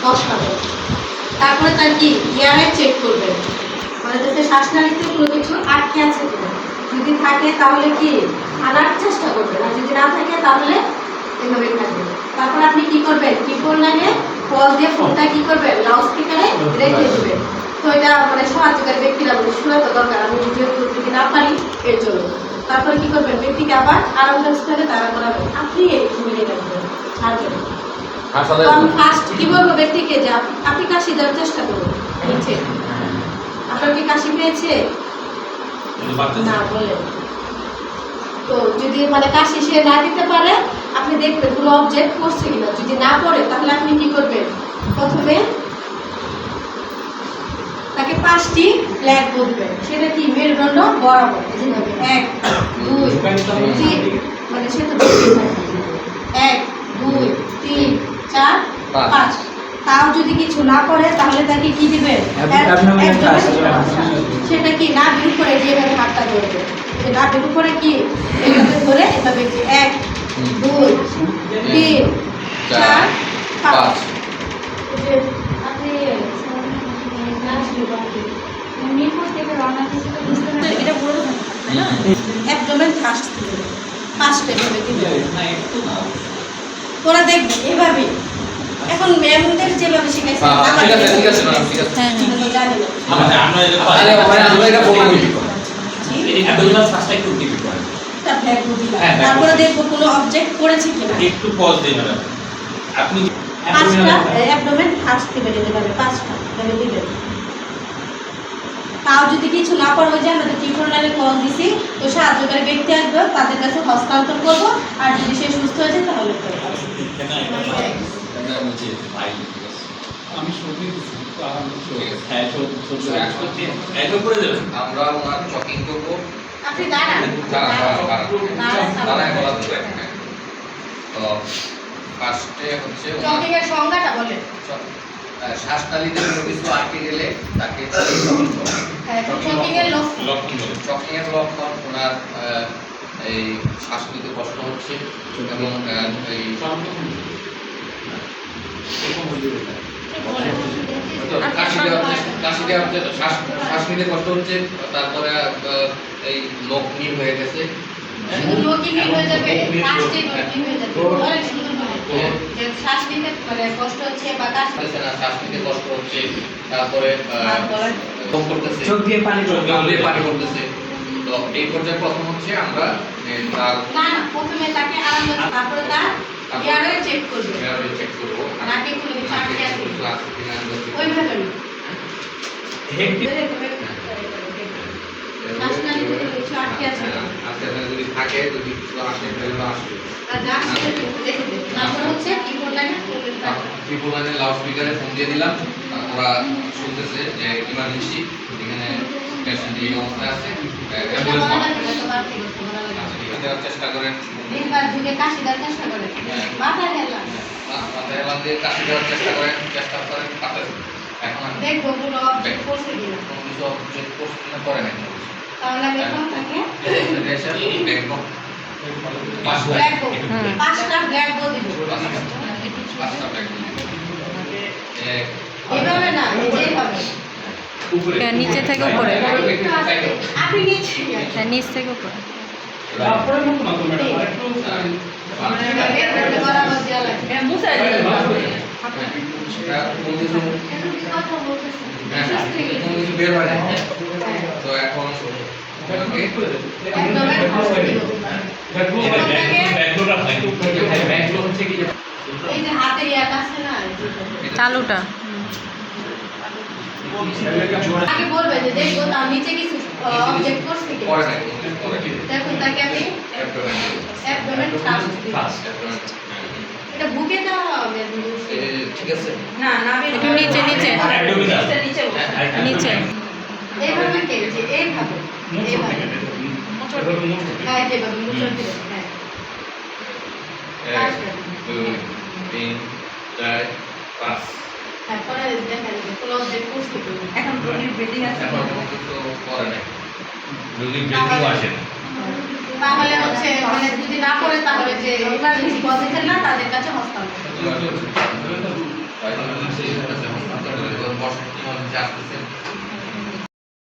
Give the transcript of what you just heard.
বসাবেন। তারপরে তার কি ইয়ারে চেক করবেন, মানে যাতে শ্বাসনালীতে কোনো কিছু আটকে আছে কিনা। যদি থাকে তাহলে কি আনার চেষ্টা করবেন, আর যদি না থাকে তাহলে এভাবেই থাকবে। তারপর আপনি কি করবেন, কিবোর্ড লাগে কল দিয়ে ফোনটা কি করবেন লাউড স্পিকারে রেখে দেবেন। তো এটা মানে সাহায্যকারী ব্যক্তিরা মানে শোনা তো দরকার, আমি যেহেতু যদি না পারি এর জন্য। তারপরে কি করবেন, ব্যক্তিকে আবার আরামদায়ক স্থানে দাঁড়া করাবেন, আপনি ঘুমিয়ে রাখবেন, ছাড়বেন। আমি ফার্স্ট কি বলবো ব্যক্তিকে যে আপনি কাশি দেওয়ার চেষ্টা করুন নিচে। আপনার কি কাশি পেয়েছে? না বলেন। তো যদি মানে কাশি সে না দিতে পারে, আপনি দেখবেন কোনো অবজেক্ট পড়ছে কিনা। যদি না পড়ে তাহলে আপনি কি করবেন, প্রথমে তাকে 5টি ব্ল্যাক বলবেন। সেটা কি মেরুদণ্ড বরাবর, যেভাবে 1 2 3, মানে সে তো 1 2 3 4 5। তাও যদি কিছু না করে তাহলে তাকে কি দিবেন, সেটা কি না বের করে যেভাবে হাতটা ধরবে, না বের করে কি এভাবে ধরে এভাবে 1 2 3 4 5। যে আপনি এটা পুরো একদমই ফাস্ট দিবেন, 5টা এভাবে দিবেন। ওরা দেখবে এভাবে। এখন ম্যামদের যেভাবে শিখাইছে ঠিক আছে ম্যাডাম, ঠিক আছে। হ্যাঁ জানি না। আমরা এটা বলবো এতগুলো ফার্স্ট একটু টিপি করেন। তারপরে দেখবো কোনো অবজেক্ট পড়েছে কিনা। একটু পজ দিন ম্যাডাম। আপনি 5টা অ্যাবডোমেন ফার্স্ট দিবেন, এভাবে 5টা এভাবে দিবেন। তাও যদি কিছু না পড়ে, ওই যে আমরা টিফোন লাইনে কল দিছি, তো সাহায্যকারী ব্যক্তি আসবে, তাদের কাছে হস্তান্তর করব। আর যদি সে সুস্থ হয়ে যায় তাহলে আমি সত্যি হ্যাঁ এটা করে দেবেন। আমরা ওনার চকিং করবো। আপনি দাঁড়ান। দাঁড়ায় বলা যাবে। তো ফার্স্টে হচ্ছে চকিং এর সংজ্ঞাটা বলেন। শ্বাসনালীতে কোনো কিছু আটকে গেলে তাকে চকিং এর চকিং এর লক্ষণ ওনার এই শ্বাস নিতে কষ্ট হচ্ছে এবং এই শ্বাস নিতে কষ্ট হচ্ছে, তারপরে এই লোক নীল হয়ে গেছে। শ্বাস নিতে কষ্ট হচ্ছে বা শ্বাস নিতে কষ্ট হচ্ছে, তারপরে চোখ দিয়ে পানি পড়তেছে। তো এই পর্যায়ে প্রথম হচ্ছে আমরা প্রথমে তাকে আরাম, তারপরে তার ইয়ারে চেক করবে, চেক করবো নাকে কোনো কিছু আটকে আছে ওইভাবে শ্বাসনালীতে কোনো কিছু আটকে আছে যদি থাকে, যদি কিছু আসে তাহলে আসবে। আর যা সেটা দেখে দেবে। তারপর হচ্ছে কিবোর্ড লাইনে লাউড স্পিকারে ফোন দিয়ে দিলাম, ওরা শুনতেছে যে ইমার্জেন্সি এখানে পেশেন্ট এই অবস্থায় আছে, দেওয়ার চেষ্টা করেন। কাশি দেওয়ার চেষ্টা করেন, মাথায় হেলা মাথায় হেলা দিয়ে কাশি দেওয়ার চেষ্টা করেন পাঠাতে। এখন দেখবো কোনো অবজেক্ট পড়ছে কিনা, কোনো কিছু অবজেক্ট করছে কিনা করে নাই। তাহলে আমি এখন তাকে ব্যাকবক 5টা ব্ল্যাক বল দিব। 5টা ব্যাকবক এইভাবে না, এইভাবে নিচে থেকে উপরে, আপনি নিচে নিচ থেকে উপরে। তারপরে মুখ না করবেন একটু বরাবর দেওয়া লাগবে। মুছে দিবেন। বের হয় না। তো এখন এই যে হাতে ইয়াটা আছে না, চালুটা আগে বলবে যে দেখবো তার নিচে কিছু অবজেক্ট করছে কি দেখুন, তাকে আমি একদমই ফাস্ট। এটা বুকে দেওয়া হবে, ঠিক আছে। না না একটু নিচে নিচে নিচে এইভাবে কেটে এইভাবে হ্যাঁ যেভাবে মুচড় দিবেন। হ্যাঁ 1 2 3 4 5। তারপরে দেখা যাবে কোনো অবজেক্ট করছে কি। এখন ব্রেডিং আছে, এখন কিছু করে নাই। যদি ব্রেকিং আসে না তাহলে হচ্ছে মানে যদি না করে তাহলে যে ইমার্জেন্সি পজিশন না তাদের কাছে হস্তান্তর। আসতেছেন